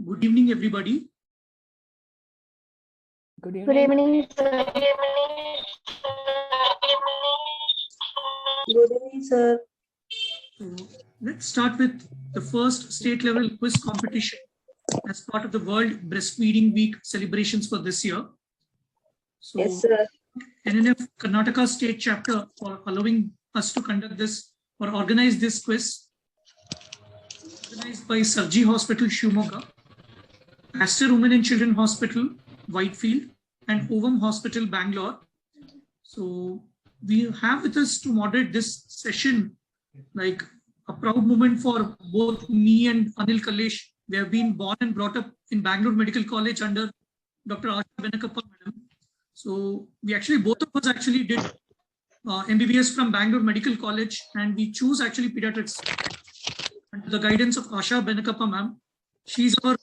Good evening, everybody. Good evening. Good evening, sir. Good evening, sir. So let's start with the first state level quiz competition as part of the World Breastfeeding Week celebrations for this year. So Yes, sir. NNF Karnataka State Chapter for allowing us to conduct this or organize this quiz, organized by Sarji Hospital, Shumoga, Aster Women and Children Hospital, Whitefield, and Ovam Hospital, Bangalore. So we have with us to moderate this session, like a proud moment for both me and Anil Kallesh. We have been born and brought up in Bangalore Medical College under Dr. Asha Benakappa Madam. So we actually, both of us actually did MBBS from Bangalore Medical College, and we choose actually pediatrics under the guidance of Asha Benakappa ma'am. She's our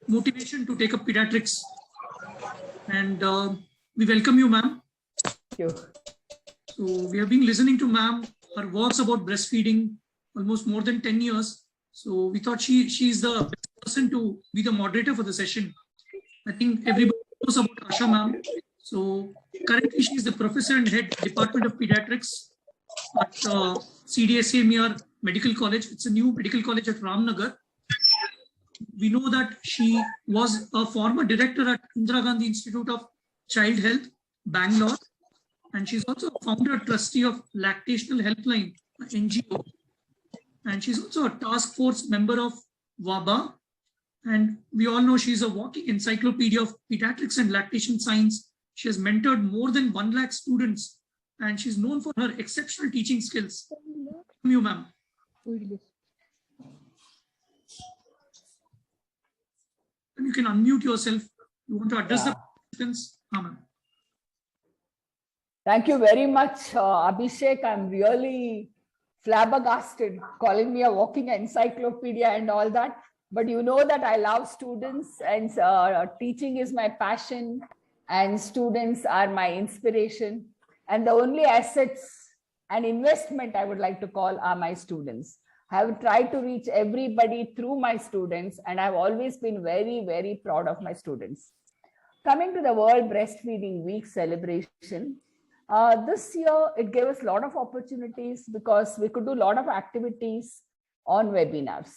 motivation to take up pediatrics, and we welcome you, ma'am. Thank you. So we have been listening to ma'am, her works about breastfeeding almost more than 10 years. So we thought she's the best person to be the moderator for the session. I think everybody knows about Asha ma'am. So currently she is the professor and head Department of Pediatrics at CDSMER Medical College. It's a new medical college at Ramnagar. We know that she was a former director at Indira Gandhi Institute of Child Health, Bangalore. And she's also a founder trustee of Lactational Helpline, NGO. And she's also a task force member of WABA. And we all know she's a walking encyclopedia of pediatrics and lactation science. She has mentored more than 1 lakh students, and she's known for her exceptional teaching skills. You, ma'am. And you can unmute yourself. You want to address the participants? Ma'am. Thank you very much, Abhishek. I'm really flabbergasted calling me a walking encyclopedia and all that. But you know that I love students, and teaching is my passion, and students are my inspiration. And the only assets and investment I would like to call are my students. I have tried to reach everybody through my students, and I've always been very, very proud of my students. Coming to the World Breastfeeding Week celebration, this year it gave us a lot of opportunities because we could do a lot of activities on webinars.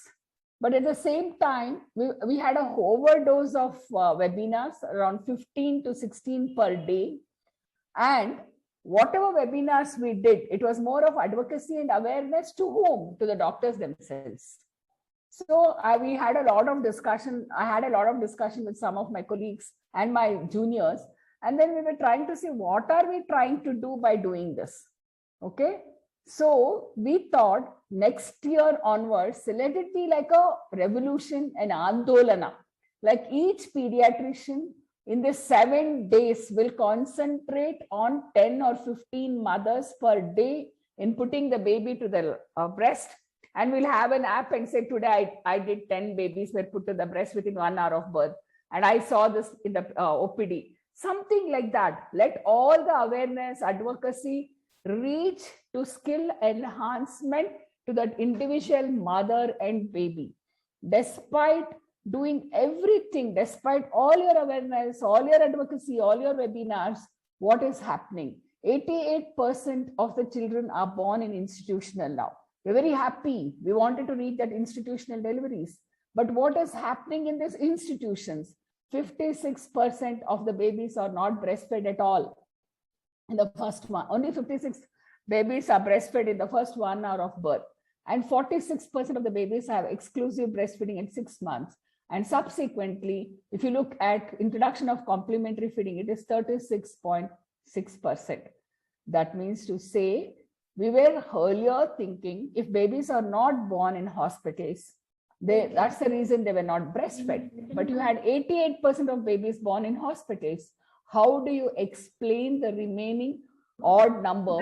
But at the same time, we had a overdose of webinars, around 15 to 16 per day. And whatever webinars we did, it was more of advocacy and awareness to whom? To the doctors themselves. So we had a lot of discussion. I had a lot of discussion with some of my colleagues and my juniors. And then we were trying to see what are we trying to do by doing this. Okay. So we thought next year onwards, let it be like a revolution and andolana. Like each pediatrician in the 7 days will concentrate on 10 or 15 mothers per day in putting the baby to the breast. And we'll have an app and say, today I did 10 babies were put to the breast within 1 hour of birth. And I saw this in the OPD. Something like that. Let all the awareness, advocacy reach to skill enhancement to that individual mother and baby. Despite doing everything, despite all your awareness, all your advocacy, all your webinars, what is happening? 88% of the children are born in institutional now. We're very happy. We wanted to reach that institutional deliveries. But what is happening in these institutions? 56% of the babies are not breastfed at all. In the first one, only 56 babies are breastfed in the first 1 hour of birth. And 46% of the babies have exclusive breastfeeding at 6 months. And subsequently, if you look at introduction of complementary feeding, it is 36.6%. That means to say, we were earlier thinking if babies are not born in hospitals, that's the reason they were not breastfed. But you had 88% of babies born in hospitals. How do you explain the remaining odd number?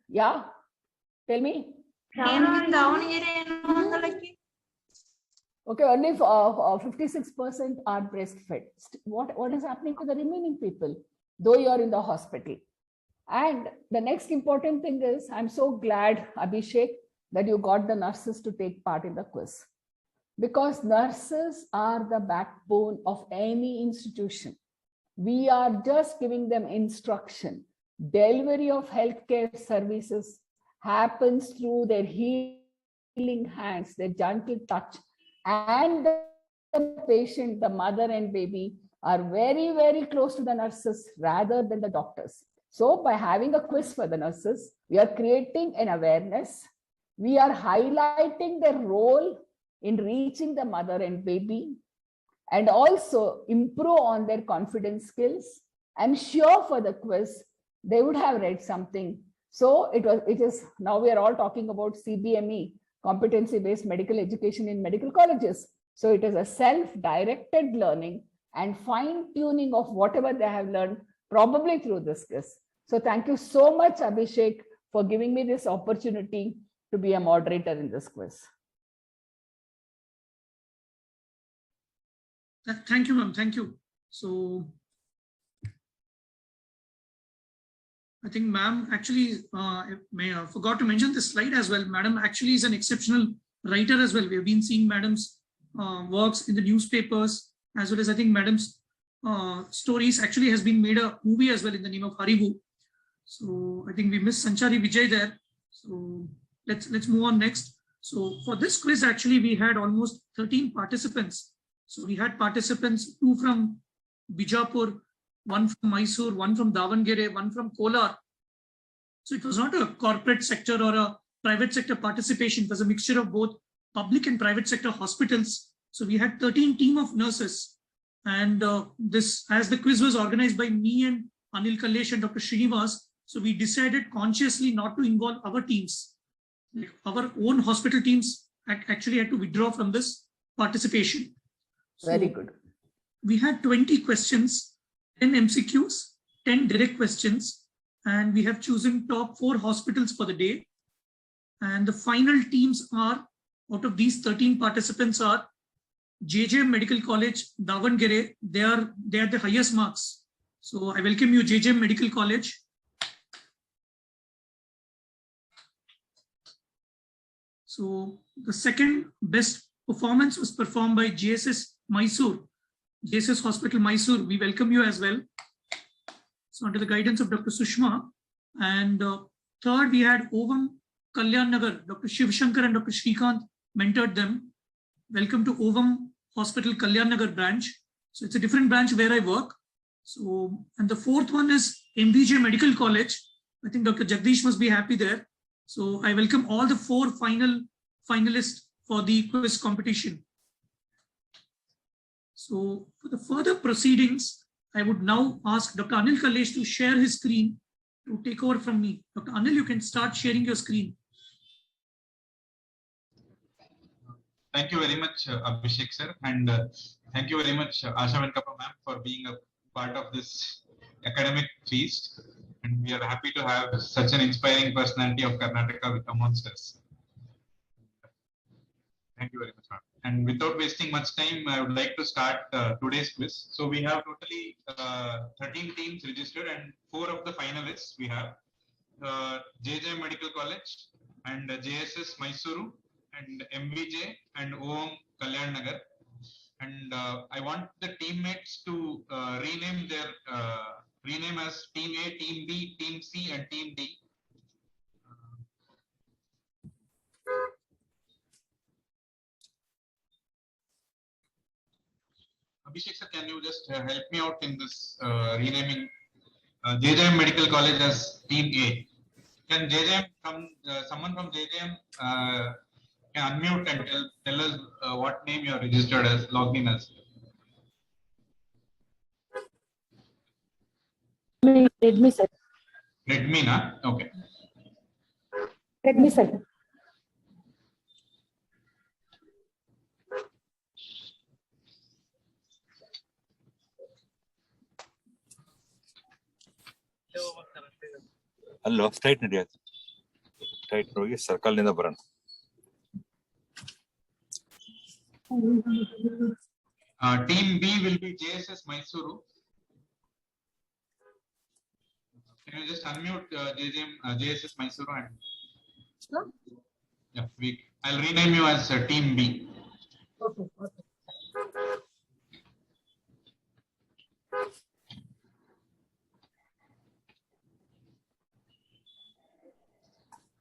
Yeah, tell me. Okay, only 56% are breastfed. What is happening to the remaining people, though you're in the hospital? And the next important thing is, I'm so glad, Abhishek, that you got the nurses to take part in the quiz. because nurses are the backbone of any institution. We are just giving them instruction. Delivery of healthcare services happens through their healing hands, their gentle touch, and the patient, the mother and baby, are very, very close to the nurses rather than the doctors. So by having a quiz for the nurses, we are creating an awareness. We are highlighting their role in reaching the mother and baby, and also improve on their confidence skills. I'm sure for the quiz, they would have read something. So it is, now we are all talking about CBME, competency-based medical education in medical colleges. So it is a self-directed learning and fine-tuning of whatever they have learned, probably through this quiz. So thank you so much, Abhishek, for giving me this opportunity to be a moderator in this quiz. Thank you, ma'am. Thank you. So I think ma'am actually forgot to mention this slide as well. Madam actually is an exceptional writer as well. We have been seeing madam's works in the newspapers, as well as I think madam's stories actually has been made a movie as well in the name of Haribu. So I think we missed Sanchari Vijay there. So let's move on next. So for this quiz, actually we had almost 13 participants. So we had participants, 2 from Bijapur, 1 from Mysore, 1 from Davangere, 1 from Kolar. So it was not a corporate sector or a private sector participation. It was a mixture of both public and private sector hospitals. So we had 13 team of nurses. And this, as the quiz was organized by me and Anil Kallesh and Dr. Srinivas, so we decided consciously not to involve our teams. Like our own hospital teams actually had to withdraw from this participation. So very good. We had 20 questions, 10 MCQs, 10 direct questions, and we have chosen top 4 hospitals for the day. And the final teams are, out of these 13 participants, are JJ Medical College, Davangere. They are the highest marks. So I welcome you, JJ Medical College. So the second best performance was performed by JSS Mysore, JSS Hospital Mysore. We welcome you as well. So under the guidance of Dr. Sushma. And third, we had Ovam Kalyan Nagar. Dr. Shiv Shankar and Dr. Shrikant mentored them. Welcome to Ovam Hospital Kalyan Nagar branch. So it's a different branch where I work. So, and the fourth one is MBJ Medical College. I think Dr. Jagdish must be happy there. So I welcome all the 4 finalists for the quiz competition. So for the further proceedings, I would now ask Dr. Anil Kallesh to share his screen to take over from me. Dr. Anil, you can start sharing your screen. Thank you very much, Abhishek sir, and thank you very much, Asha Venkappa ma'am, for being a part of this academic feast. And we are happy to have such an inspiring personality of Karnataka amongst us. Thank you very much, ma'am. And without wasting much time, I would like to start today's quiz. So we have totally 13 teams registered and 4 of the finalists. We have JJ Medical College and JSS Mysuru and MBJ and OM Kalyan Nagar. And I want the teammates to rename as Team A, Team B, Team C, and Team D. Abhishek sir, can you just help me out in this renaming JJM Medical College as Team A? Can JJM come? Someone from JJM can unmute and tell us what name you are registered as, logged in as. Redmi sir. Redmi, na? Okay. Redmi sir. Hello, straight ನಡೆಯ straight ಹೋಗಿ circle ನಿಂದ ಬರೋಣ. Team B will be JSS Mysuru. Can you just unmute JSS Mysuru and Sure. yeah, I'll rename you as Team B. Okay. Okay.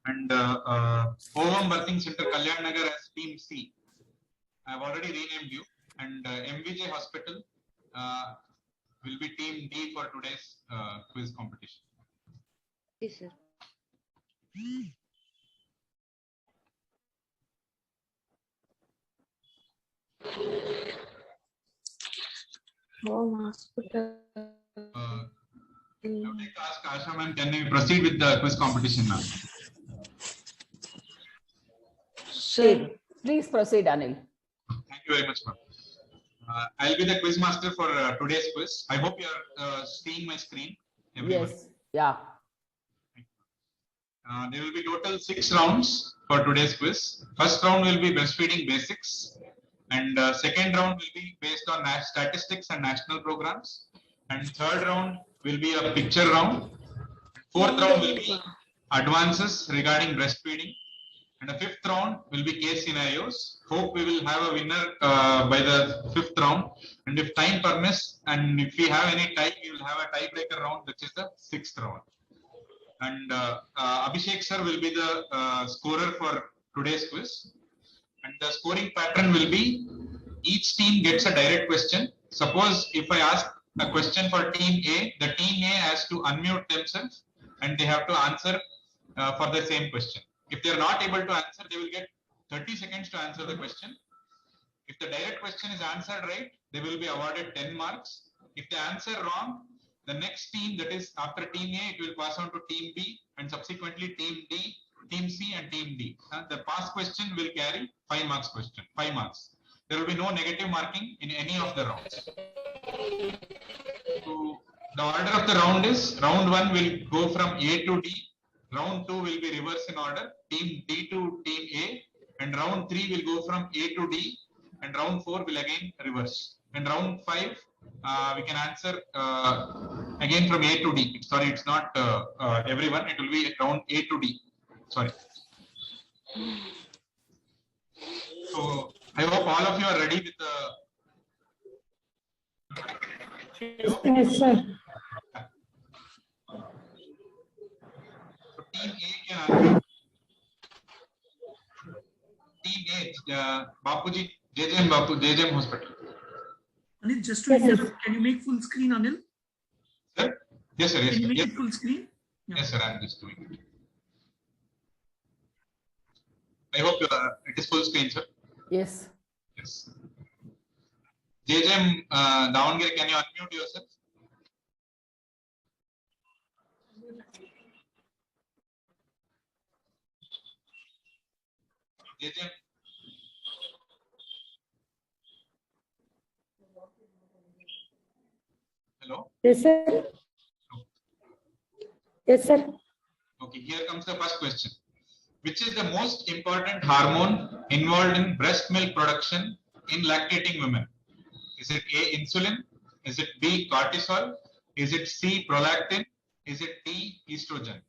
And Home Birthing Center Kalyan Nagar as Team C. I have already renamed you. And MVJ Hospital will be Team D for today's quiz competition. Yes, sir. Home hospital. I would like to ask Asha ma'am, can we proceed with the quiz competition now? Sir, Please proceed, Anil. Thank you very much, ma'am. I'll be the quiz master for today's quiz. I hope you are seeing my screen. Everyone. Yes. Yeah. There will be total 6 rounds for today's quiz. First round will be breastfeeding basics, and second round will be based on statistics and national programs, and third round will be a picture round. Fourth round will be advances regarding breastfeeding, and the fifth round will be case scenarios. Hope we will have a winner by the fifth round, and if time permits and if we have any tie, we will have a tiebreaker round, which is the sixth round. And Abhishek sir will be the scorer for today's quiz. And the scoring pattern will be each team gets a direct question. Suppose if I ask a question for team A, the team A has to unmute themselves and they have to answer for the same question. If they are not able to answer, they will get 30 seconds to answer the question. If the direct question is answered right, they will be awarded 10 marks. If they answer wrong, the next team, that is after team A, it will pass on to team B and subsequently team D, team C and team D. The past question will carry 5 marks question, 5 marks. There will be no negative marking in any of the rounds. So the order of the round is, round 1 will go from A to D, round 2 will be reverse in order, team D to team A, and round 3 will go from A to D, and round 4 will again reverse. And round 5, we can answer again from A to D. Sorry, it's not everyone. It will be round A to D. Sorry. So I hope all of you are ready with the. Yes, sir. So team A can answer. Team A, Bapuji, JJM Hospital. Anil, just to interrupt, can you make full screen, Anil? Sir? Yes, sir. Yes, Can you sir. make Yes, it full screen? Yeah. yes, sir. I'm just doing it. I hope it is full screen, sir. Yes. Yes. JJM Davangere, can you unmute yourself? JJM. Hello. Yes, sir. Yes, sir. Okay, here comes the first question. Which is the most important hormone involved in breast milk production in lactating women? Is it A, insulin? Is it B, cortisol? Is it C, prolactin? Is it D, estrogen?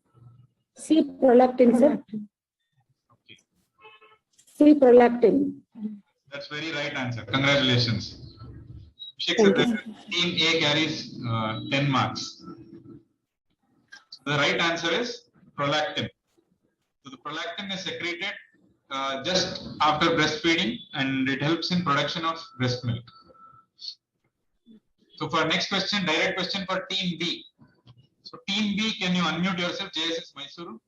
C prolactin, sir. Okay, C prolactin. that's very right answer. Congratulations. Abhishek sir, team A carries 10 marks. The right answer is prolactin. So the prolactin is secreted just after breastfeeding and it helps in production of breast milk. So for next question, direct question for team B. So team B, can you unmute yourself? JSS Mysuru.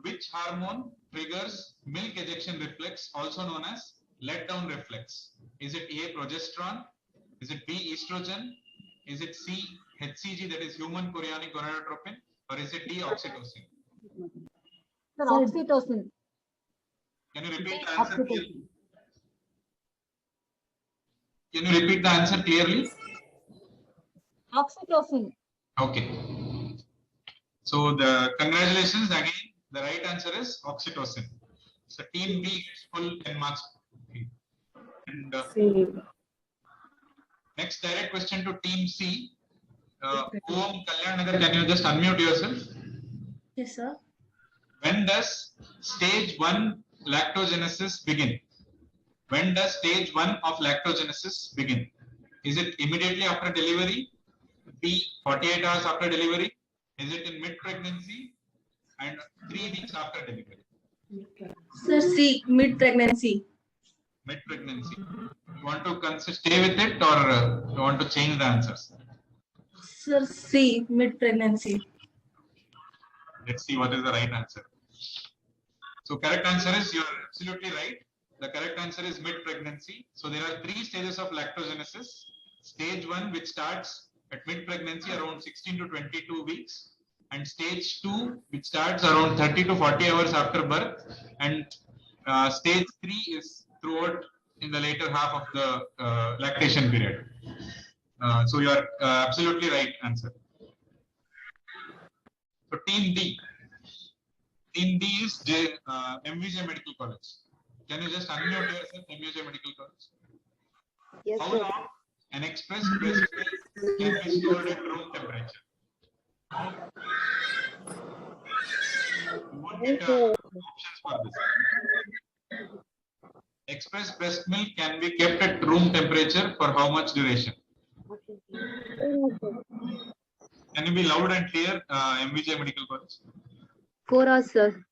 Which hormone triggers milk ejection reflex, also known as letdown reflex? Is it A, progesterone? Is it B, estrogen? Is it C, HCG, that is human chorionic gonadotropin? Or is it D, oxytocin? Sir, oxytocin. Can you repeat the answer clearly? Can you repeat the answer clearly? Oxytocin. Okay. So the congratulations again. The right answer is oxytocin. So team B gets full 10 marks. And C. next direct question to team C. Om Kalyan Nagar, can you just unmute yourself? yes, sir. When does stage 1 lactogenesis begin? when does stage 1 of lactogenesis begin? Is it immediately after delivery? B, 48 hours after delivery? Is it in mid-pregnancy? And 3 weeks after delivery? Sir, C, mid-pregnancy. Mid-pregnancy. You want to stay with it, or you want to change the answers? Sir, C, mid-pregnancy. Let's see what is the right answer. So correct answer is, you're absolutely right. The correct answer is mid-pregnancy. So there are 3 stages of lactogenesis. Stage 1, which starts at mid-pregnancy around 16 to 22 weeks. And stage 2, which starts around 30 to 40 hours after birth. And stage 3 is throughout in the later half of the lactation period. So you are absolutely right answer. So team D. Team D is MVJ Medical College. Can you just unmute yourself, MVJ Medical College? Yes, How sir. long an express breast milk can be stored at room temperature? You won't get options for this. Express breast milk can be kept at room temperature for how much duration? Can you be loud and clear, MVJ Medical College? 4 hours, sir.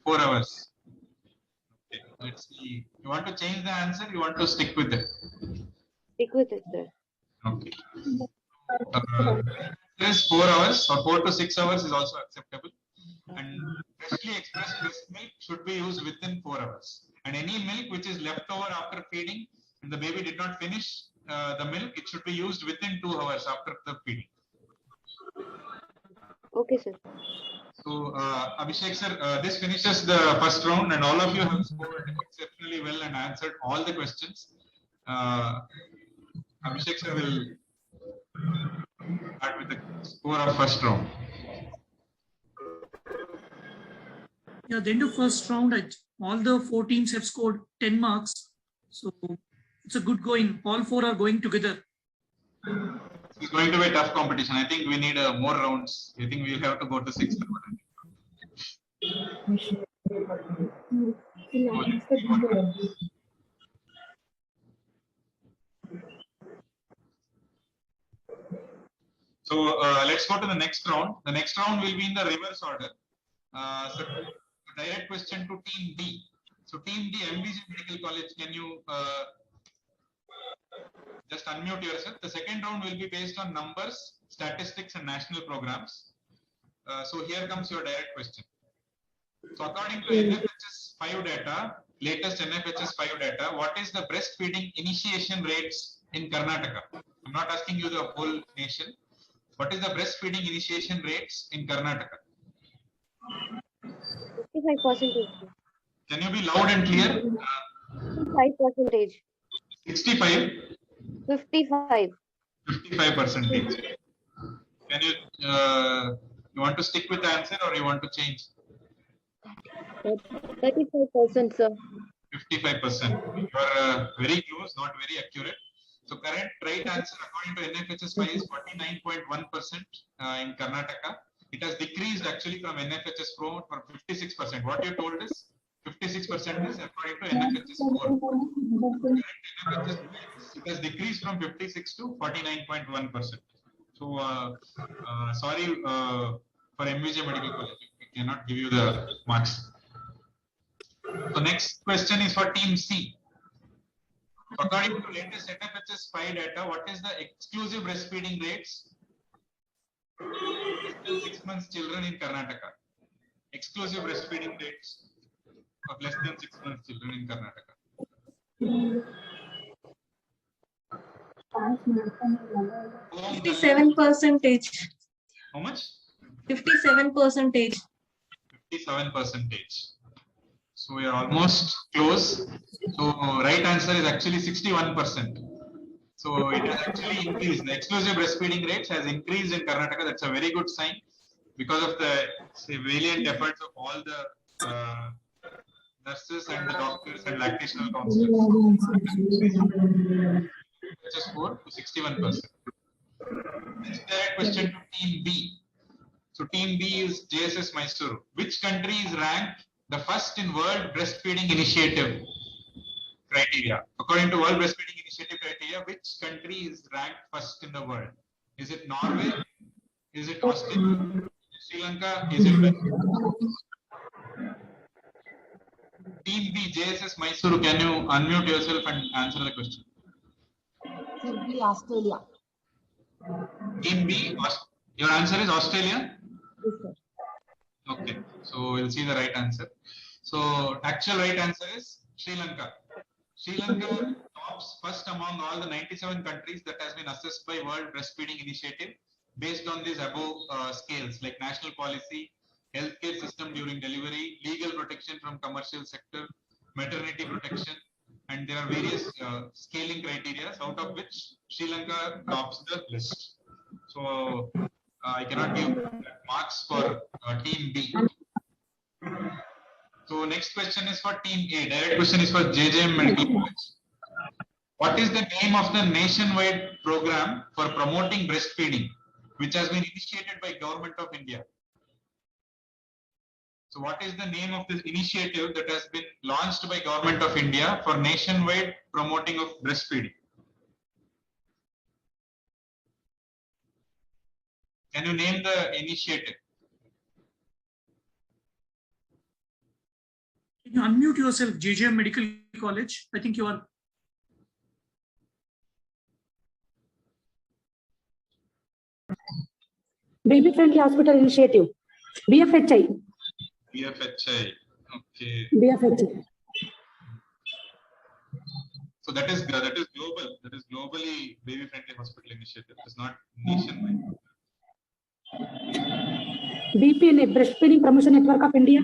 4 hours. Okay, let's see. You want to change the answer? You want to stick with it? Stick with it, sir. Okay. Is 4 hours or 4 to 6 hours is also acceptable. And freshly expressed breast milk should be used within 4 hours. And any milk which is left over after feeding and the baby did not finish the milk, it should be used within 2 hours after the feeding. Okay, sir. So, Abhishek sir, this finishes the first round, and all of you have scored exceptionally well and answered all the questions. Abhishek sir will start with the score of first round. Yeah, at the end of first round, all the 4 teams have scored 10 marks. So it's a good going. All 4 are going together. It's going to be a tough competition. I think we need more rounds. I think we'll have to go to 6th round. So let's go to the next round. The next round will be in the reverse order. So direct question to team D. So team D, MVJ Medical College, can you just unmute yourself? The second round will be based on numbers, statistics, and national programs. So here comes your direct question. So according to NFHS 5 data, latest NFHS 5 data, what is the breastfeeding initiation rates in Karnataka? I'm not asking you the whole nation. What is the breastfeeding initiation rates in Karnataka? 55%. Can you be loud and clear? 5%. 65? 55. 55%. Can you, you want to stick with the answer or you want to change? 35%, sir. 55%. You are very close, not very accurate. So current right answer according to NFHS 5 is 49.1% in Karnataka. It has decreased actually from NFHS 4 for 56%. What you told is 56% is according to NFHS 4. It has decreased from 56 to 49.1%. So sorry for MVJ Medical College, we cannot give you the marks. So next question is for team C. According to latest NFHS 5 data, what is the exclusive breastfeeding rates less than 6 months children in Karnataka? Exclusive breastfeeding rates of less than 6 months children in Karnataka. 57%. How much? 57%. 57%. So we are almost close. So right answer is actually 61%. So it has actually increased. The exclusive breastfeeding rates has increased in Karnataka. That's a very good sign because of the valiant efforts of all the nurses and the doctors and lactational counselors. Just 4 to 61%. Next direct question to team B. So team B is JSS Mysuru. Which country is ranked the first in World Breastfeeding Initiative? criteria. According to World Breastfeeding Initiative criteria, which country is ranked first in the world? Is it Norway? Is it Australia? Sri Lanka? Is it Team B, JSS Mysuru? Can you unmute yourself and answer the question? Should be Australia. Team B, your answer is Australia? Yes, sir. Okay, so we'll see the right answer. So actual right answer is Sri Lanka. Sri Lanka tops first among all the 97 countries that has been assessed by World Breastfeeding Initiative based on these above scales like national policy, healthcare system during delivery, legal protection from commercial sector, maternity protection, and there are various scaling criteria, out of which Sri Lanka tops the list. So I cannot give marks for Team B. So next question is for Team A. Direct question is for JJM Medical College. What is the name of the nationwide program for promoting breastfeeding, which has been initiated by Government of India? So what is the name of this initiative that has been launched by Government of India for nationwide promoting of breastfeeding? Can you name the initiative? Can you unmute yourself, JJM Medical College? I think you are. Baby Friendly Hospital Initiative. BFHI. BFHI. Okay. BFHI. So that is global. That is globally baby friendly hospital initiative. It is not nationwide. BPNA, Breastfeeding Promotion Network of India.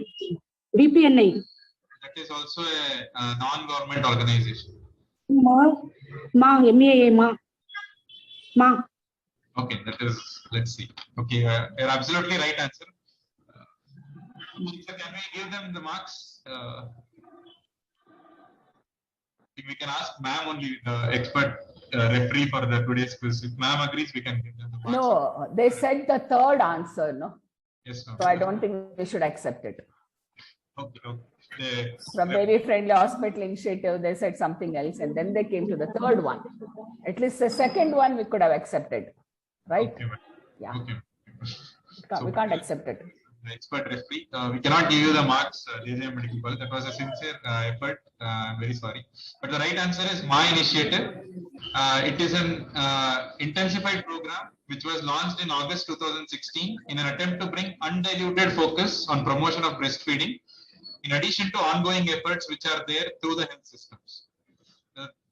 BPNA. That is also a non-government organization. Ma, MEA, Ma. Okay, that is, let's see. Okay, you're absolutely right answer. Shiksha, can we give them the marks? We can ask ma'am only, the expert referee for the today's quiz. If ma'am agrees, we can give them the marks. No, they said the third answer, no? Yes, ma'am. So I don't think we should accept it. Okay, okay. From Baby Friendly Hospital Initiative, they said something else, and then they came to the third one. At least the second one we could have accepted, right? Okay, ma'am. Yeah, Okay. we can't accept it. The expert referee, we cannot give you the marks, JJM Medical College. That was a sincere effort. I'm very sorry. But the right answer is My Initiative. It is an intensified program which was launched in August 2016 in an attempt to bring undiluted focus on promotion of breastfeeding, in addition to ongoing efforts which are there through the health systems.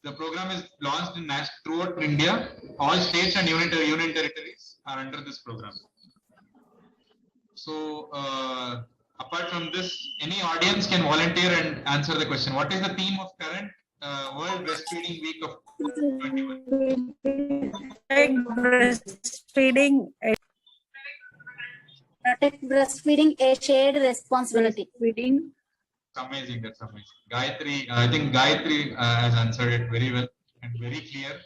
The program is launched in throughout India. All states and union territories are under this program. So, apart from this, any audience can volunteer and answer the question. What is the theme of current World Breastfeeding Week of 2021? Protect breastfeeding, a shared responsibility. Amazing, that's amazing. Gayatri, I think Gayatri has answered it very well and very clear.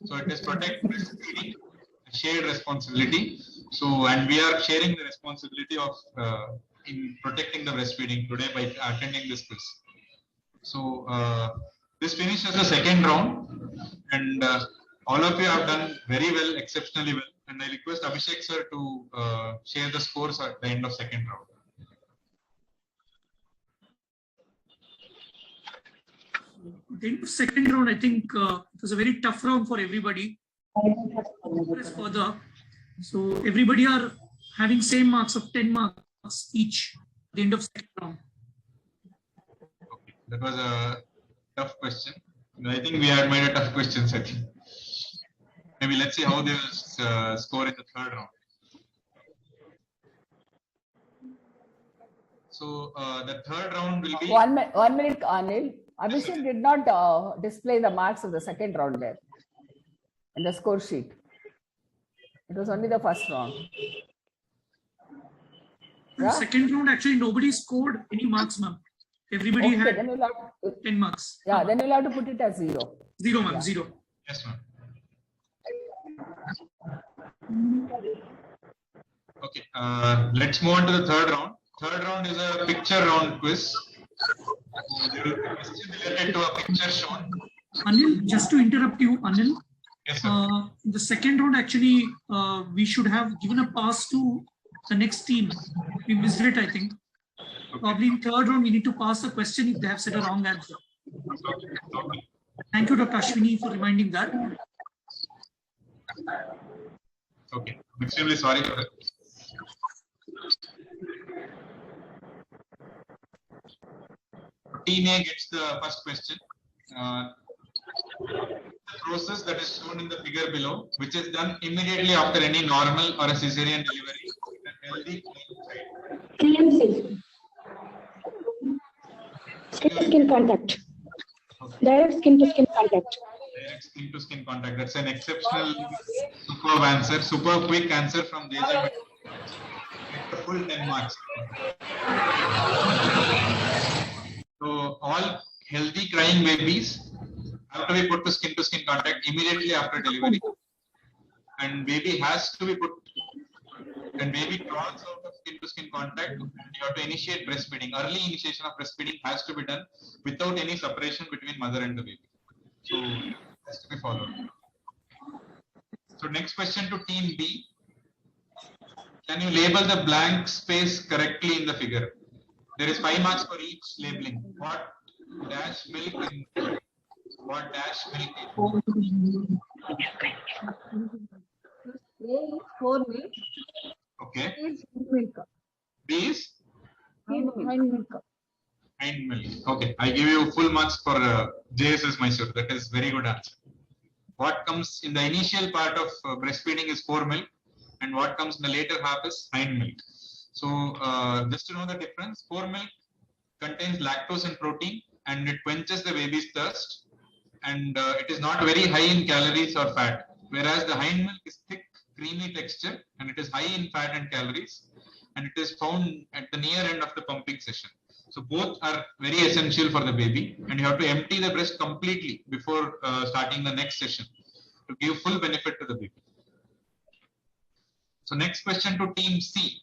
So it is protect breastfeeding, a shared responsibility. So, and we are sharing the responsibility of in protecting the breastfeeding today by attending this quiz. So this finishes the second round, and all of you have done very well, exceptionally well. And I request Abhishek sir to share the scores at the end of second round. The second round, I think it was a very tough round for everybody. Further, so everybody are having same marks of 10 marks each at the end of second round. Okay, that was a tough question. I think we had made a tough question, Sachin. Maybe let's see how they will score in the third round. So the third round will be 1 minute, Anil. Abhishek did not display the marks of the second round there in the score sheet. It was only the first round. Yeah? Second round, actually, nobody scored any marks, ma'am. Everybody had then you'll have, 10 marks. yeah, then you'll have to put it as 0. 0, ma'am, Yeah. 0. yes, ma'am. Okay, let's move on to the third round. Third round is a picture round quiz. There will be a question related to a picture shown. Anil, just to interrupt you, Anil, Yes, sir. the second round actually we should have given a pass to the next team. We missed it, I think. Probably in third round we need to pass the question if they have said a wrong answer. Okay. Thank you, Dr. Ashwini, for reminding that. Okay. I'm extremely sorry for that. Team A gets the first question. The process that is shown in the figure below, which is done immediately after any normal or a cesarean delivery in a healthy child. TMC. Skin to skin contact. Direct skin to skin contact. Direct skin to skin contact. That's an exceptional, superb answer, super quick answer from JJ. The full 10 marks. So all healthy crying babies have to be put to skin contact immediately after delivery, and baby has to be put. When baby crawls out of skin to skin contact, you have to initiate breastfeeding. Early initiation of breastfeeding has to be done without any separation between mother and the baby. So it has to be followed. So next question to team B. Can you label the blank space correctly in the figure? There is 5 marks for each labeling. What dash milk in what dash milk in? A is 4 milk. Okay. A is milk. B is Hind milk. hind milk. Okay. I give you full marks for JSS Mysore. That is very good answer. What comes in the initial part of breastfeeding is 4 milk, and what comes in the later half is hind milk. So just to know the difference, 4 milk contains lactose and protein, and it quenches the baby's thirst, and it is not very high in calories or fat, whereas the hind milk is thick, creamy texture, and it is high in fat and calories, and it is found at the near end of the pumping session. So both are very essential for the baby, and you have to empty the breast completely before starting the next session to give full benefit to the baby. So next question to team C.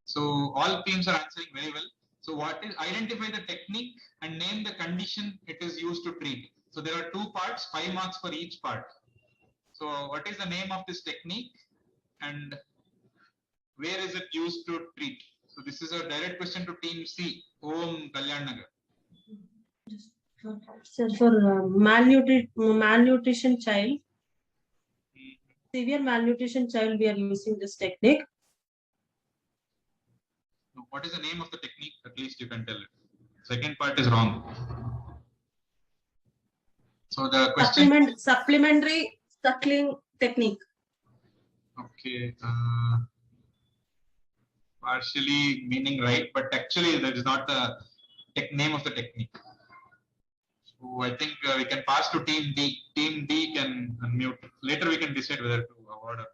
So all teams are answering very well. So what is, identify the technique and name the condition it is used to treat. So there are 2 parts, 5 marks for each part. So what is the name of this technique and where is it used to treat? So this is a direct question to team C. Om Kalyan Nagar. So for malnutrition child, severe malnutrition child, we are using this technique. What is the name of the technique? At least you can tell it. Second part is wrong. So the question. Supplementary suckling technique. Okay. Partially meaning right, but actually that is not the name of the technique. So I think we can pass to team D. Team D can unmute. Later we can decide whether to award or not.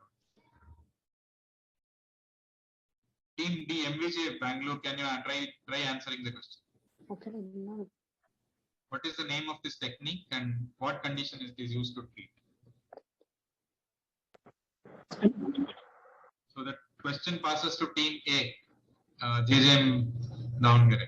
Team D, MVJ Bangalore, can you try answering the question? Okay. What is the name of this technique and what condition it is used to treat? So the question passes to team A, JJM Davangere.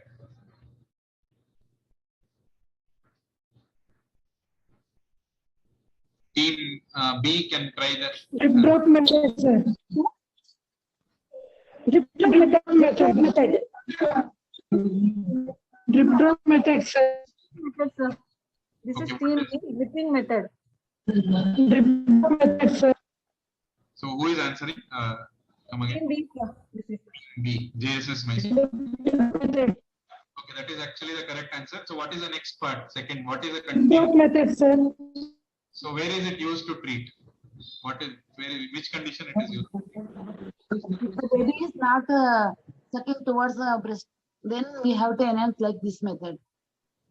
Team B can try that. Drip drop method, sir. Drip drop method. Drip drop method, sir. Yes, sir. This is Okay, team what B dripping method. Drip drop method, sir. So who is answering? Come again. Team B, sir. This is B, JSS Mysore. Method. Okay, that is actually the correct answer. So what is the next part? Second, what is the Drip condition? method, sir. So where is it used to treat? What is which condition it is used? The baby is not sucking towards the breast. Then we have to enhance like this method.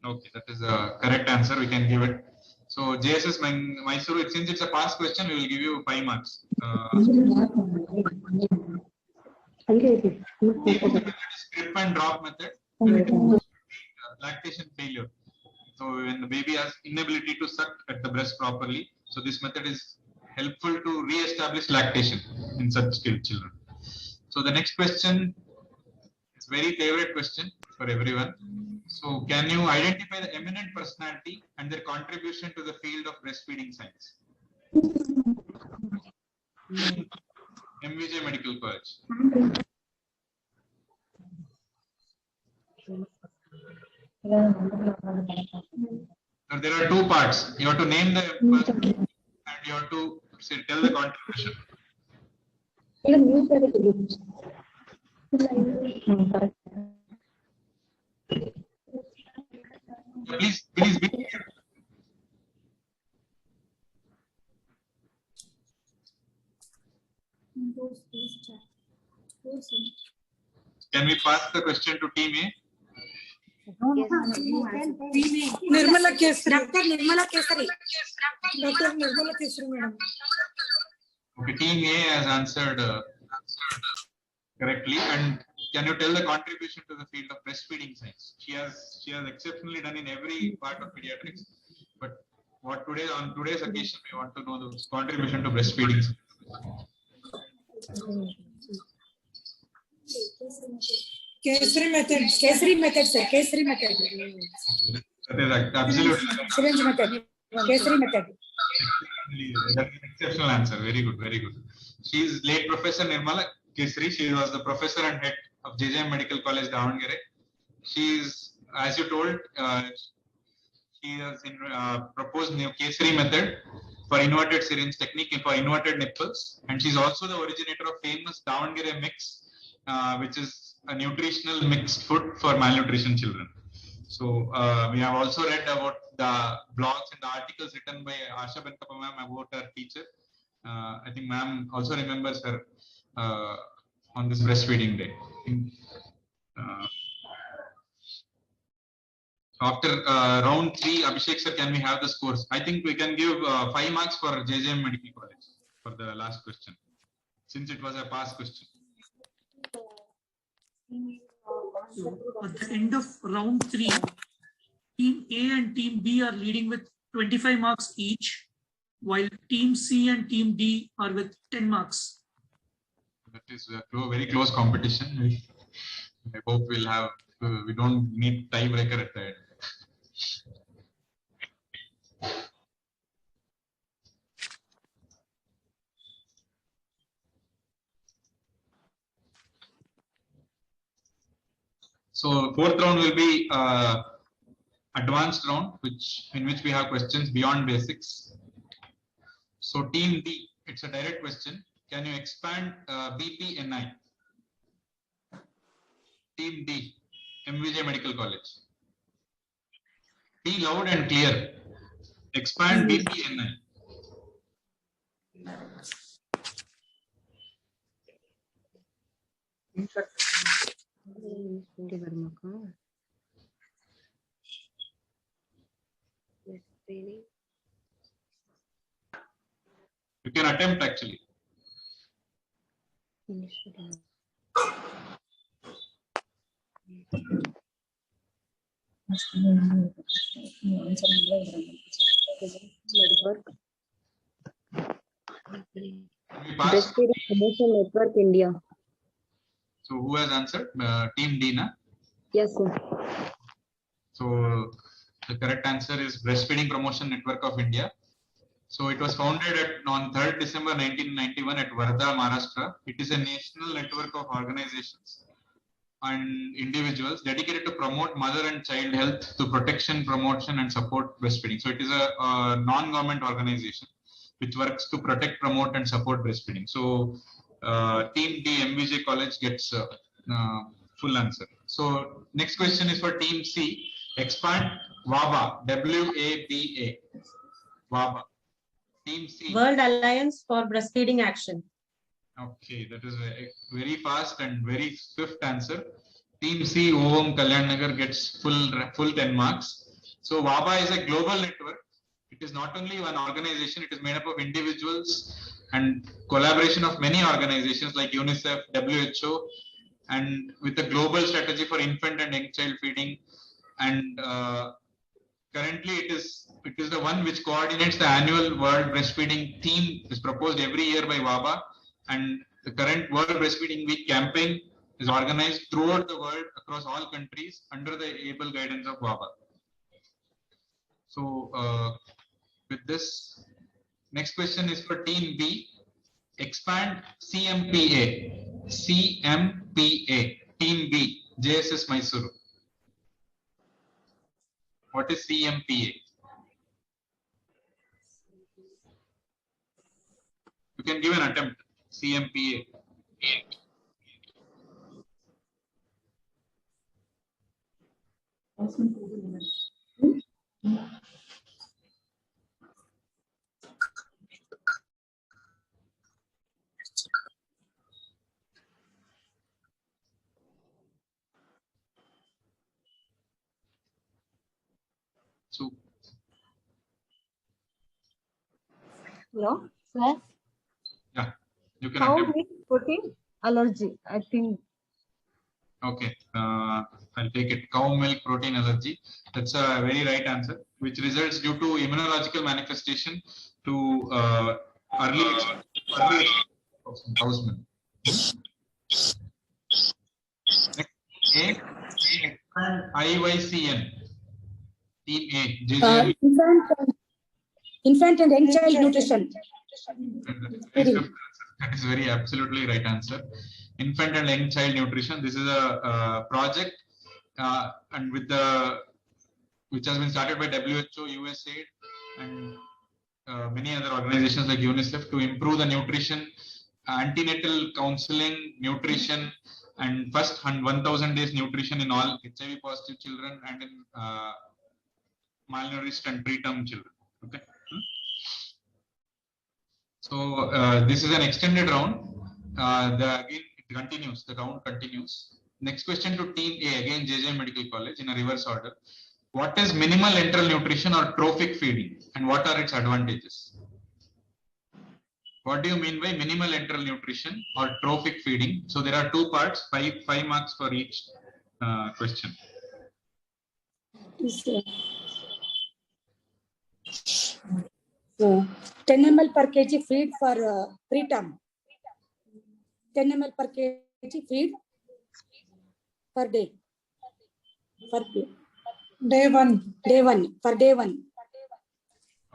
Okay, that is a correct answer. We can give it. So JSS Mysore, since it's a past question, we will give you 5 marks. Okay. Strip and drop method. Lactation failure. So when the baby has inability to suck at the breast properly, so this method is helpful to re-establish lactation in such children. So the next question is very favorite question. for everyone. So can you identify the eminent personality and their contribution to the field of breastfeeding science? MVJ Medical College. Now, there are two parts. You have to name the person and you have to tell the contribution. Please be. Can we pass the question to team A? Nirmala Kesari. Dr. Nirmala Kesari. Dr. Nirmala Kesari, madam. Okay, team A has answered correctly. And can you tell the contribution to the field of breastfeeding science? She has exceptionally done in every part of pediatrics. But on today's occasion, we want to know the contribution to breastfeeding science. Kesari method. Kesari method, sir. Kesari method. That is absolutely. Syringe method. Kesari method. That's an exceptional answer. Very good, very good. She is late Professor Nirmala Kesari. She was the professor and head of JJM Medical College, Davangere. She is, as you told, she has proposed new Kesari method for inverted syringe technique and for inverted nipples. And she's also the originator of famous Davangere mix, which is a nutritional mixed food for malnutrition children. So we have also read about the blogs and the articles written by Asha Benkappa ma'am about her teacher. I think ma'am also remembers her on this breastfeeding day. After round 3, Abhishek sir, can we have the scores? I think we can give 5 marks for JJM Medical College for the last question, since it was a past question. So at the end of round 3, team A and team B are leading with 25 marks each, while team C and team D are with 10 marks. That is a very close competition. I hope we'll have, we don't need tiebreaker at the end. So fourth round will be advanced round, in which we have questions beyond basics. So team D, it's a direct question. Can you expand BPNI? Team D, MVJ Medical College. Be loud and clear. Expand BPNI. You can attempt actually. Breastfeeding Promotion Network India. So who has answered? Team D, na? Yes, sir. So the correct answer is Breastfeeding Promotion Network of India. So it was founded on 3rd December 1991 at Wardha, Maharashtra. It is a national network of organizations and individuals dedicated to promote mother and child health through protection, promotion, and support breastfeeding. So it is a non-government organization which works to protect, promote, and support breastfeeding. So Team D, MVJ College gets full answer. So next question is for Team C. Expand WABA, W-A-B-A. WABA. Team C. World Alliance for Breastfeeding Action. Okay, that is a very fast and very swift answer. Team C, Ovam Kalyan Nagar gets full 10 marks. So WABA is a global network. It is not only one organization, it is made up of individuals and collaboration of many organizations like UNICEF, WHO, and with a global strategy for infant and young child feeding. And currently it is the one which coordinates the annual World Breastfeeding Theme is proposed every year by WABA, and the current World Breastfeeding Week campaign is organized throughout the world across all countries under the able guidance of Baba. So with this, next question is for Team B. Expand CMPA. CMPA. Team B. JSS Mysuru. What is CMPA? You can give an attempt. CMPA. So, Hello, sir. yeah, you can How attempt. many protein allergy? I think. Okay, I'll take it. Cow milk protein allergy. That's a very right answer, which results due to immunological manifestation to early of cow's milk. Next, A, IYCN. Team A, JJ. Infant and young child nutrition. That is very absolutely right answer. Infant and young child nutrition. This is a project and with the which has been started by WHO, USAID, and many other organizations like UNICEF to improve the nutrition, antenatal counseling, nutrition, and first 1,000 days nutrition in all HIV positive children and in malnourished and preterm children. Okay. So this is an extended round. Again, it continues. The round continues. Next question to Team A, again JJ Medical College in a reverse order. What is minimal enteral nutrition or trophic feeding, and what are its advantages? What do you mean by minimal enteral nutrition or trophic feeding? So there are two parts, five marks for each question. 10 ml per kg feed for preterm. 10 ml per kg feed per day. For day one. For day one.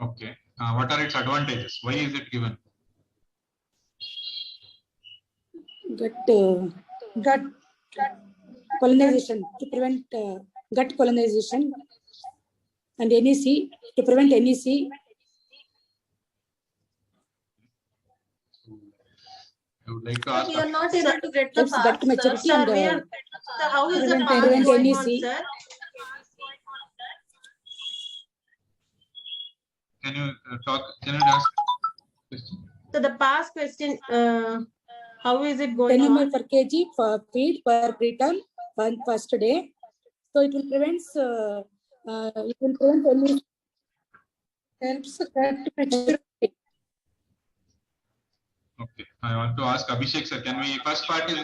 Okay. What are its advantages? Why is it given? Gut colonization, to prevent gut colonization, and NEC, to prevent NEC. I would like to ask. We are not able to get the Gut pass, maturity sir. and Sir, how is the prevent pass going on, NEC. sir? Can you talk? Can you ask? So the pass question, how is it going 10 ml on? per kg for feed per preterm first day. So it will prevent any helps gut maturity. Okay, I want to ask Abhishek sir. Can we first part is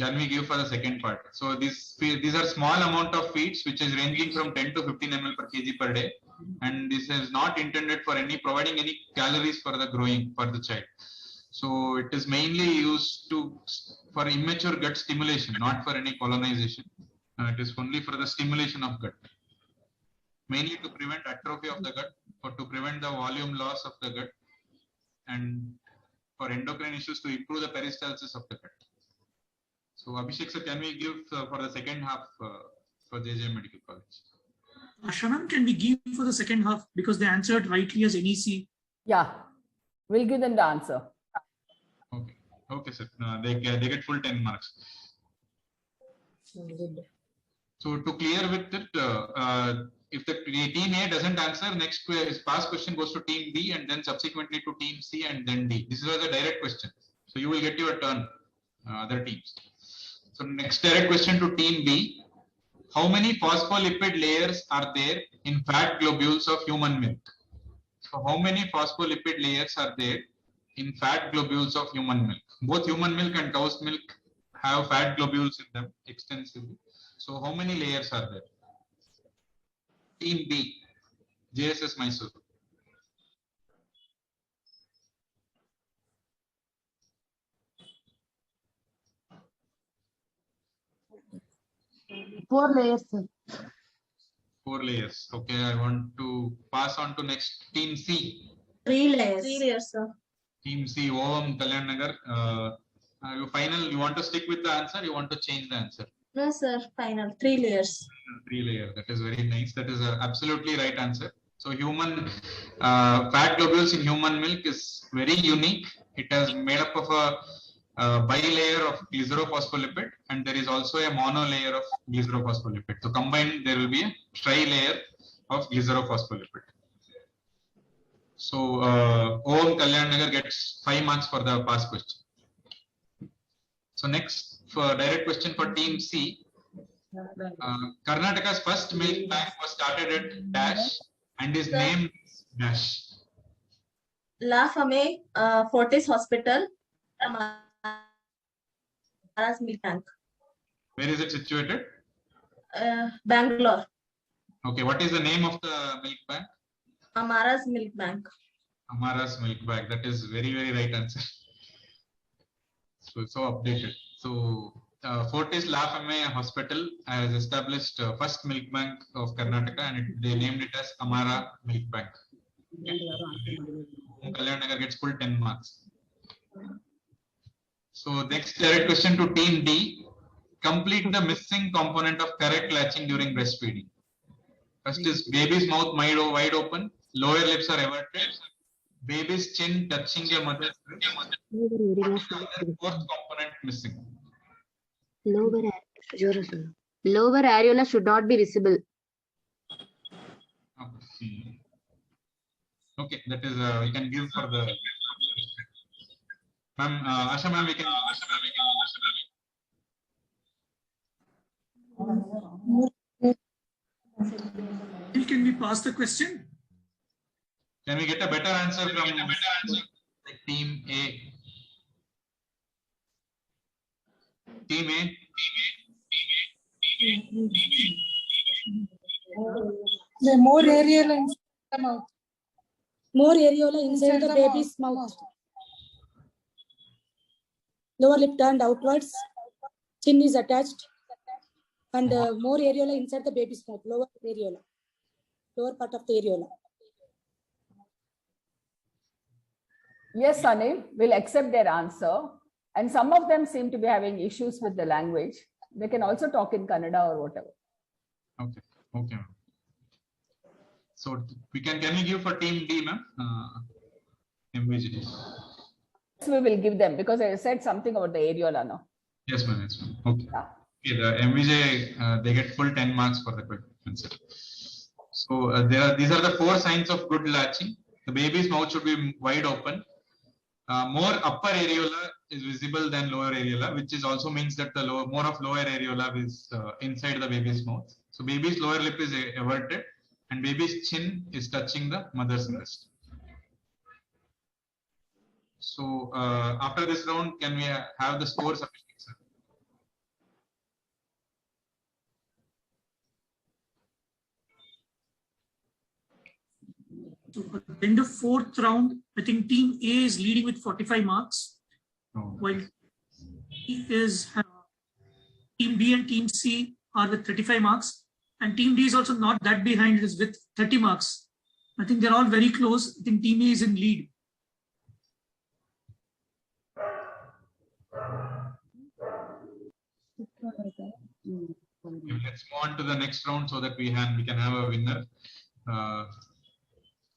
can we give for the second part? So these are small amount of feeds which is ranging from 10 to 15 ml per kg per day, and this is not intended for providing any calories for the growing for the child. So it is mainly used for immature gut stimulation, not for any colonization. It is only for the stimulation of gut, mainly to prevent atrophy of the gut or to prevent the volume loss of the gut, and for endocrine issues to improve the peristalsis of the gut. So Abhishek sir, can we give for the second half for JJ Medical College? Shanam, can we give for the second half because they answered rightly as NEC? Yeah, we'll give them the answer. Okay, okay sir. They get full 10 marks. So to clear with it, if the team A doesn't answer, next pass question goes to team B and then subsequently to team C and then D. This is a direct question. So you will get your turn, other teams. So next direct question to team B. How many phospholipid layers are there in fat globules of human milk? So how many phospholipid layers are there in fat globules of human milk? Both human milk and cow's milk have fat globules in them extensively. So how many layers are there? Team B, JSS Mysore. 4 layers, sir. 4 layers. Okay, I want to pass on to next team C. 3 layers. 3 layers, sir. Team C, Ovam Kalyan Nagar. You want to stick with the answer? You want to change the answer? No, sir. Final. 3 layers. 3 layer. That is very nice. That is absolutely right answer. So human fat globules in human milk is very unique. It is made up of a bilayer of glycerophospholipid, and there is also a monolayer of glycerophospholipid. So combined, there will be a tri-layer of glycerophospholipid. So Om Kalyan Nagar gets 5 marks for the past question. So next, for direct question for team C. Karnataka's first milk bank was started at Dash and is named Dash. La Fame Fortis Hospital, Amara's Milk Bank. Where is it situated? Bangalore. Okay, what is the name of the milk bank? Amara's Milk Bank. Amara's Milk Bank. That is very, very right answer. So updated. So Fortis La Fame Hospital has established first milk bank of Karnataka, and they named it as Amara Milk Bank. Okay. Kalyan Nagar gets full 10 marks. So next direct question to team D. Complete the missing component of correct latching during breastfeeding. First is baby's mouth wide open, lower lips are everted, baby's chin touching your mother's lips. Fourth component missing. Lower areola should not be visible. Okay, that is we can give for the ma'am. Asha ma'am, we can. Can we pass the question? Can we get a better answer from team A? Team A. The more areola inside the mouth. More areola inside the baby's mouth. Lower lip turned outwards. Chin is attached. And more areola inside the baby's mouth. Lower areola. Lower part of the areola. Yes, Anil, we'll accept their answer. And some of them seem to be having issues with the language. They can also talk in Kannada or whatever. Okay. Okay. So can we give for team D, ma'am? MVJ. We will give them because I said something about the areola now. Yes, ma'am. Yes, ma'am. Okay. Yeah. Okay. The MVJ they get full 10 marks for the answer. So these are the 4 signs of good latching. The baby's mouth should be wide open. More upper areola is visible than lower areola, which is also means that the more of lower areola is inside the baby's mouth. So baby's lower lip is everted, and baby's chin is touching the mother's breast. So after this round, can we have the scores? So at the end of 4th round, I think team A is leading with 45 marks, while team B and team C are with 35 marks, and team D is also not that behind, it is with 30 marks. I think they're all very close. I think team A is in lead. Let's move on to the next round so that we can have a winner.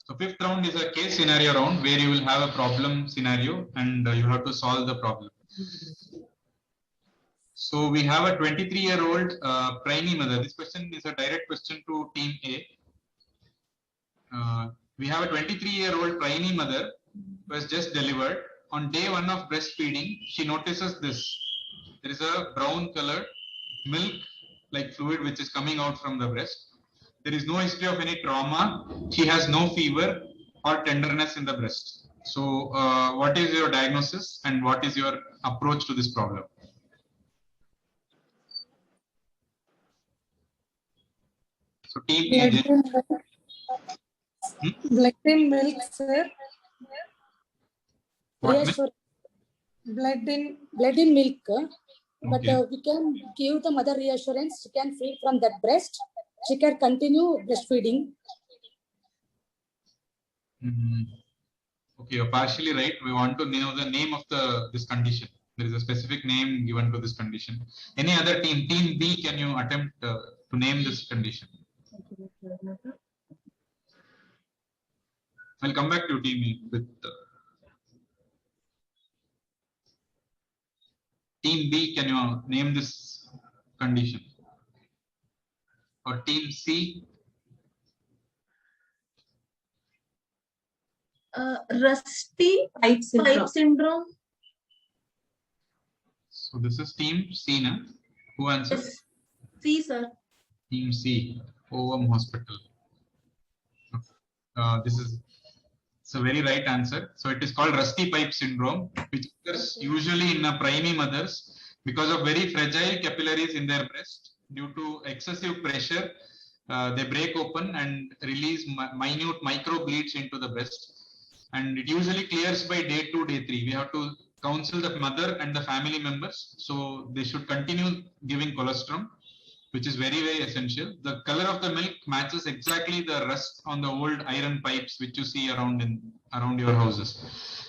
So 5th round is a case scenario round where you will have a problem scenario and you have to solve the problem. So we have a 23-year-old pregnant mother. This question is a direct question to team A. We have a 23-year-old pregnant mother who has just delivered. On day 1 of breastfeeding, she notices this. There is a brown colored milk like fluid which is coming out from the breast. There is no history of any trauma. She has no fever or tenderness in the breast. So what is your diagnosis and what is your approach to this problem? So team A. Blood in milk, sir. What Yes, sir. Blood in milk. But Okay. we can give the mother reassurance. She can feed from that breast. She can continue breastfeeding. Okay, you're partially right. We want to know the name of this condition. There is a specific name given to this condition. Any other team? Team B, can you attempt to name this condition? I'll come back to team A with team B. Can you name this condition? Or team C? Rusty pipe syndrome. So this is team C, na? Who answered? Yes. C, sir. Team C, OM Hospital. This is a very right answer. So it is called rusty pipe syndrome, which occurs usually in preemie mothers because of very fragile capillaries in their breast. Due to excessive pressure, they break open and release minute micro bleeds into the breast. And it usually clears by day 2, day 3. We have to counsel the mother and the family members. So they should continue giving colostrum, which is very, very essential. The color of the milk matches exactly the rust on the old iron pipes which you see around your houses.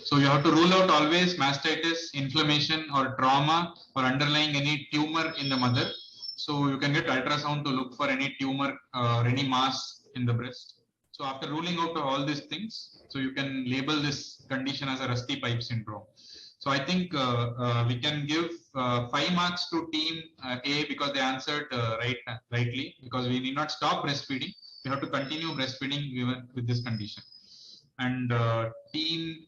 So you have to rule out always mastitis, inflammation or trauma or underlying any tumor in the mother. So you can get ultrasound to look for any tumor or any mass in the breast. So after ruling out all these things, so you can label this condition as a rusty pipe syndrome. So I think we can give 5 marks to team A because they answered rightly, because we need not stop breastfeeding. We have to continue breastfeeding even with this condition. And team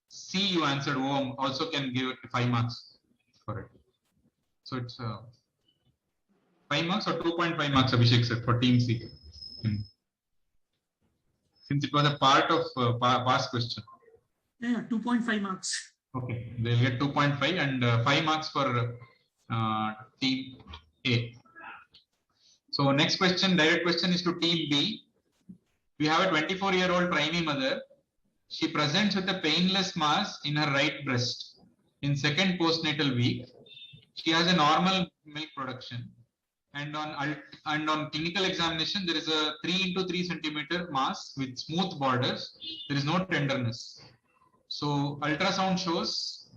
C, you answered OM, also can give 5 marks for it. So it's 5 marks or 2.5 marks, Abhishek said, for team C. Since it was a part of past question. Yeah, 2.5 marks. Okay, they'll get 2.5 and 5 marks for team A. So next question, direct question is to team B. We have a 24-year-old preemie mother. She presents with a painless mass in her right breast in second postnatal week. She has a normal milk production. And on clinical examination, there is a 3 × 3 centimeter mass with smooth borders. There is no tenderness. So ultrasound shows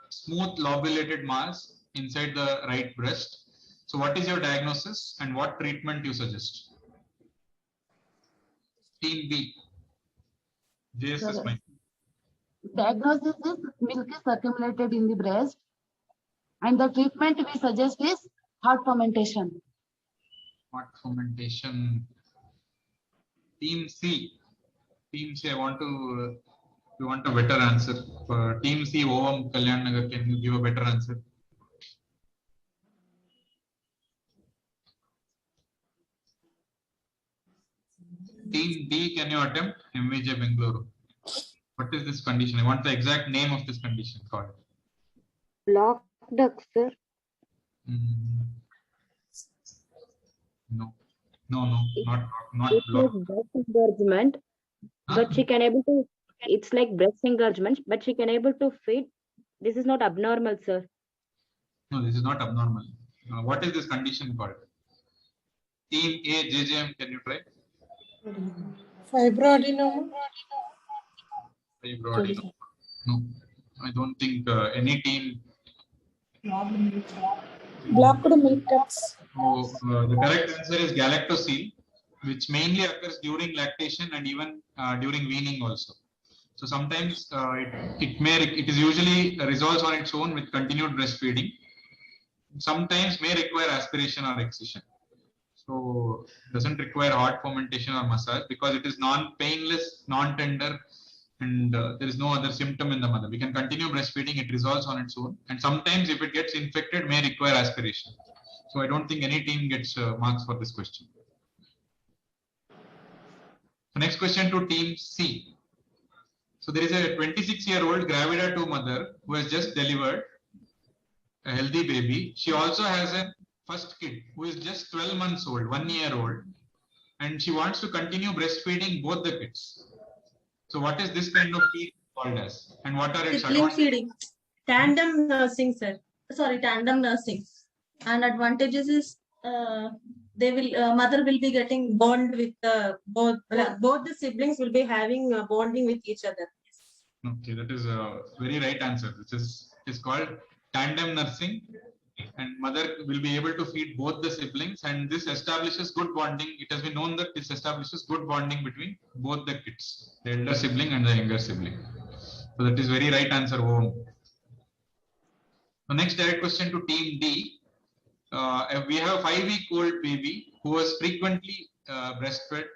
smooth lobulated mass inside the right breast. So what is your diagnosis and what treatment you suggest? Team B. JSS Mike. Diagnosis is milk is accumulated in the breast, and the treatment we suggest is hot fermentation. Hot fermentation. Team C. Team C, we want a better answer. For team C, OM Kalyan Nagar, can you give a better answer? Team D, can you attempt? MVJ Bengaluru. What is this condition? I want the exact name of this condition called. Blocked duct, sir. No, not It's blocked. like breast engorgement, but she can able to. It's like breast engorgement, but she can able to feed. This is not abnormal, sir. No, this is not abnormal. What is this condition called? Team A, JJM, can you try? Fibroadenoma. Fibroadenoma. No, I don't think any team. Blocked milk ducts. So the correct answer is galactosele, which mainly occurs during lactation and even during weaning also. So sometimes it is usually resolves on its own with continued breastfeeding. Sometimes may require aspiration or excision. So doesn't require hot fermentation or massage because it is non-painless, non-tender, and there is no other symptom in the mother. We can continue breastfeeding, it resolves on its own. And sometimes if it gets infected, may require aspiration. So I don't think any team gets marks for this question. So next question to team C. So there is a 26-year-old Gravida 2 mother who has just delivered a healthy baby. She also has a first kid who is just 12 months old, 1 year old, and she wants to continue breastfeeding both the kids. So what is this kind of feed called as, and what are its Sibling advantages? feeding. Tandem nursing, sir. tandem nursing. And advantages is they will mother will be getting bond with both the siblings will be having bonding with each other. Okay, that is a very right answer. This is called tandem nursing, and mother will be able to feed both the siblings, and this establishes good bonding. It has been known that this establishes good bonding between both the kids, the elder sibling and the younger sibling. So that is very right answer, Om. So next direct question to team D. We have a 5-week-old baby who was frequently breastfed,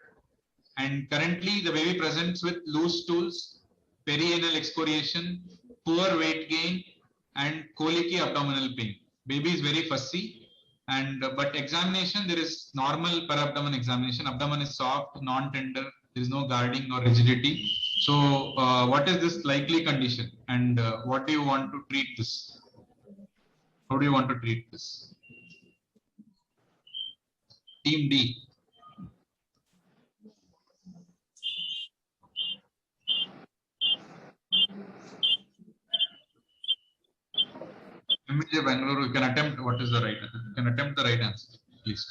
and currently the baby presents with loose stools, perianal excoriation, poor weight gain, and colicky abdominal pain. Baby is very fussy, and but examination, there is normal per abdomen examination. Abdomen is soft, non-tender. There is no guarding or rigidity. So, what is this likely condition, and what do you want to treat this? How do you want to treat this? Team D. MJ Bangalore, you can attempt what is the right answer. You can attempt the right answer, please.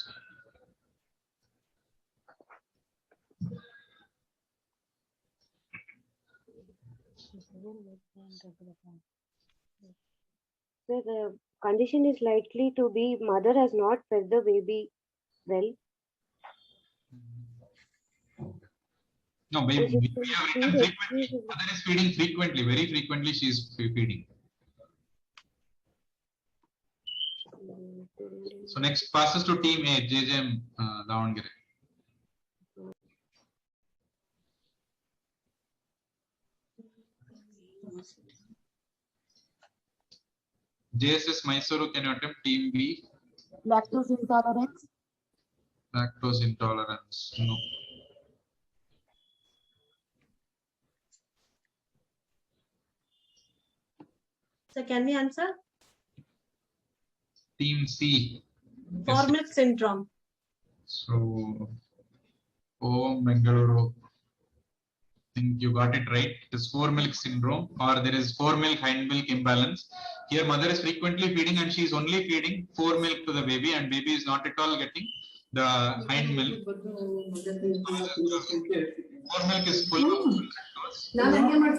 So the condition is likely to be mother has not fed the baby well. No, baby, we have written frequently. Mother is feeding frequently, very frequently she is feeding. So next passes to team A, JJM Davangere. JSS Mysuru, can you attempt team B? Lactose intolerance. Lactose intolerance, no. So can we answer? Team C. Formic syndrome. So, Bengaluru. I think you got it right. It is 4-milk syndrome, or there is 4-milk hind milk imbalance. Here, mother is frequently feeding, and she is only feeding 4 milk to the baby, and baby is not at all getting the hind milk. 4 milk is full of lactose.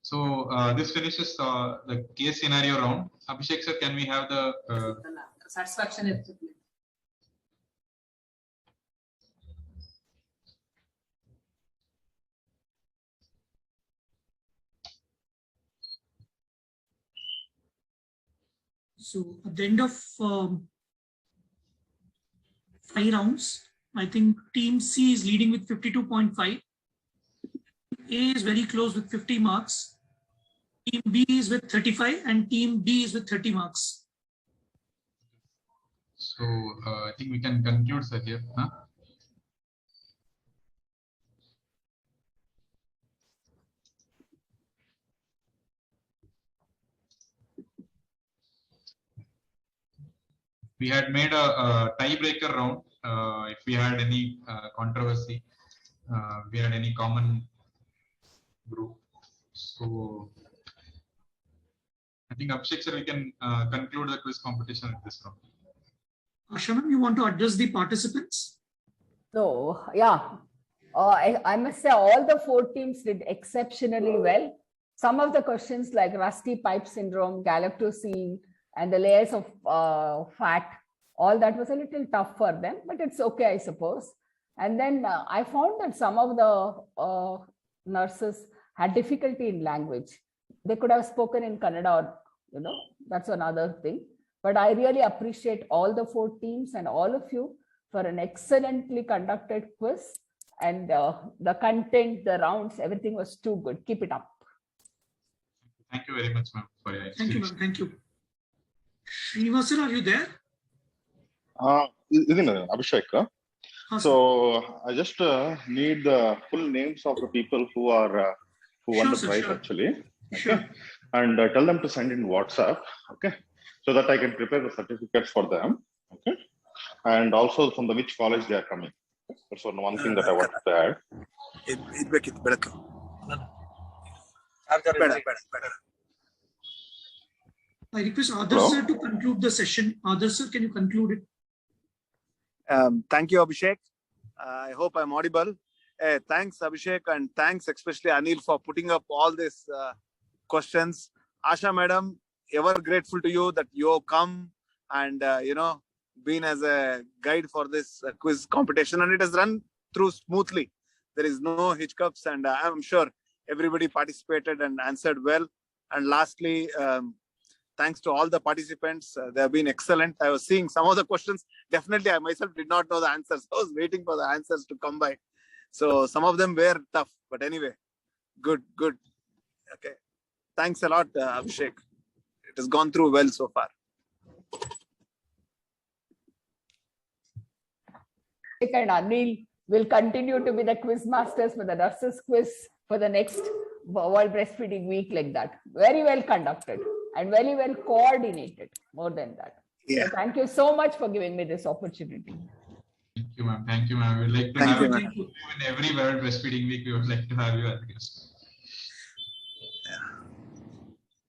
So this finishes the case scenario round. Abhishek sir, can we have the satisfaction? So at the end of 5 rounds, I think team C is leading with 52.5. A is very close with 50 marks. Team B is with 35 and team D is with 30 marks. So I think we can conclude, sir, here. Huh? We had made a tiebreaker round. If we had any controversy, we had any common group. So I think Abhishek sir, we can conclude the quiz competition at this round. Ashanam, you want to address the participants? So, yeah, I must say all the 4 teams did exceptionally well. Some of the questions like rusty pipe syndrome, galactosine, and the layers of fat, all that was a little tough for them, but it's okay, I suppose. And then I found that some of the nurses had difficulty in language. They could have spoken in Kannada, or, that's another thing. But I really appreciate all the 4 teams and all of you for an excellently conducted quiz. And the content, the rounds, everything was too good. Keep it up. Thank you very much, ma'am, for your Thank you, ma'am. Thank you. Srinivasan, are you there? Abhishek. So I just need the full names of the people who won the prize, actually. Okay. And tell them to send in WhatsApp. Okay. So that I can prepare the certificates for them. Okay. And also from which college they are coming. That's one thing that I wanted to add. I request Adarsh sir to conclude the session. Adarsh sir, can you conclude it? Thank you, Abhishek. I hope I'm audible. Thanks, Abhishek, and thanks especially Anil for putting up all these questions. Asha madam, ever grateful to you that you have come and been as a guide for this quiz competition, and it has run through smoothly. There is no hiccups, and I'm sure everybody participated and answered well. And lastly, thanks to all the participants. They have been excellent. I was seeing some of the questions. Definitely, I myself did not know the answers. I was waiting for the answers to come by. So some of them were tough, but anyway, good. Okay. Thanks a lot, Abhishek. It has gone through well so far. And Anil will continue to be the quiz masters for the nurses quiz for the next World Breastfeeding Week, like that. Very well conducted and very well coordinated, more than that. Yeah. So thank you so much for giving me this opportunity. Thank you, ma'am. Thank you, ma'am. We'd like to have you in every World Breastfeeding Week. We would like to have you as a guest.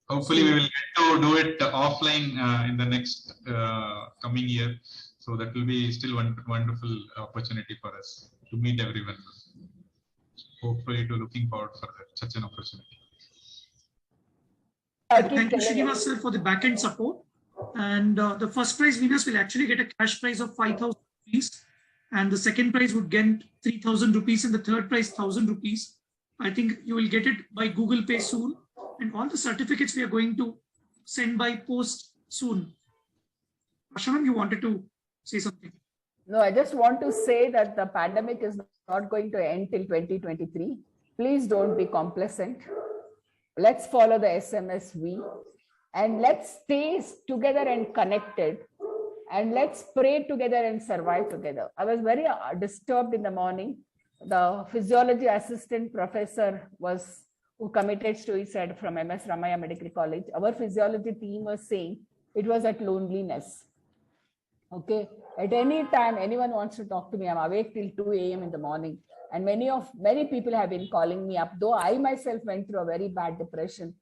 Hopefully, we will get to do it offline in the next coming year. So that will be still one wonderful opportunity for us to meet everyone. Hopefully, looking forward for such an opportunity. Thank you, Srinivas sir, for the back-end support. And the first prize winners will actually get a cash prize of 5,000 rupees. And the second prize would get 3,000 rupees and the third prize 1,000 rupees. I think you will get it by Google Pay soon. And all the certificates we are going to send by post soon. Asha, you wanted to say something? No, I just want to say that the pandemic is not going to end till 2023. Please don't be complacent. Let's follow the SMSV and let's stay together and connected, and let's pray together and survive together. I was very disturbed in the morning. The physiology assistant professor who committed suicide from MS Ramaya Medical College. Our physiology team was saying it was at loneliness. Okay, at any time anyone wants to talk to me, I'm awake till 2 a.m. in the morning. And many people have been calling me up, though I myself went through a very bad depression.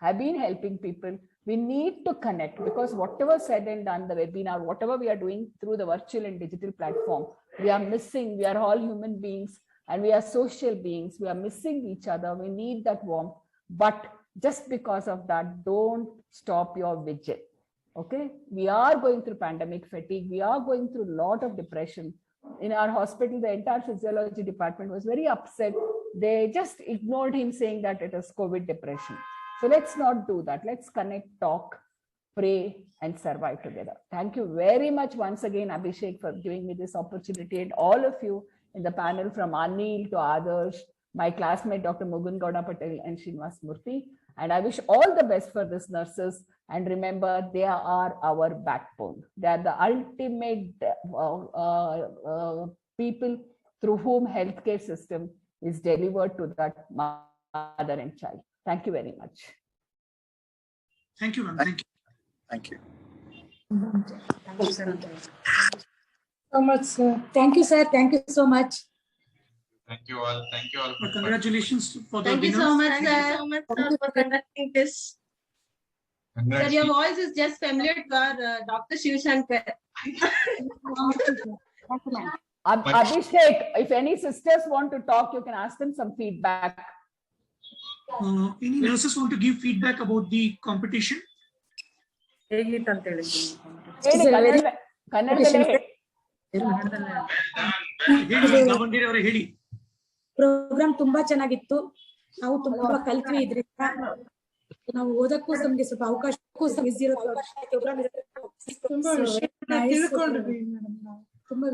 I've been helping people. We need to connect, because whatever said and done, the webinar, whatever we are doing through the virtual and digital platform, we are missing. We are all human beings and we are social beings. We are missing each other. We need that warmth. But just because of that, don't stop your vigil. Okay, we are going through pandemic fatigue. We are going through a lot of depression. In our hospital, the entire physiology department was very upset. They just ignored him, saying that it is COVID depression. So let's not do that. Let's connect, talk, pray, and survive together. Thank you very much once again, Abhishek, for giving me this opportunity, and all of you in the panel, from Anil to Adarsh, my classmate, Dr. Mugun Gowda Patel and Srinivas Murthy. And I wish all the best for these nurses. And remember, they are our backbone. They are the ultimate people through whom healthcare system is delivered to that mother and child. Thank you very much. Thank you, ma'am. Thank you. Thank you. Thank you so much, sir. Thank you, sir. Thank you so much. Thank you all. Thank you all. Congratulations for the Thank you winners. so much, sir, for conducting this. Sir, your voice is just familiar to our Dr. Shiv Shankar. Abhishek, if any sisters want to talk, you can ask them some feedback. Any nurses want to give feedback about the competition? Programme ತುಂಬಾ ಚೆನ್ನಾಗಿತ್ತು. ನಾವು ತುಂಬಾ ಕಲ್ತ್ವಿ ಇದ್ರಿಂದ. ನಾವು ಓದಕ್ಕೂ ನಮ್ಗೆ ಸ್ವಲ್ಪ ಅವಕಾಶಕ್ಕೂ program ತುಂಬಾ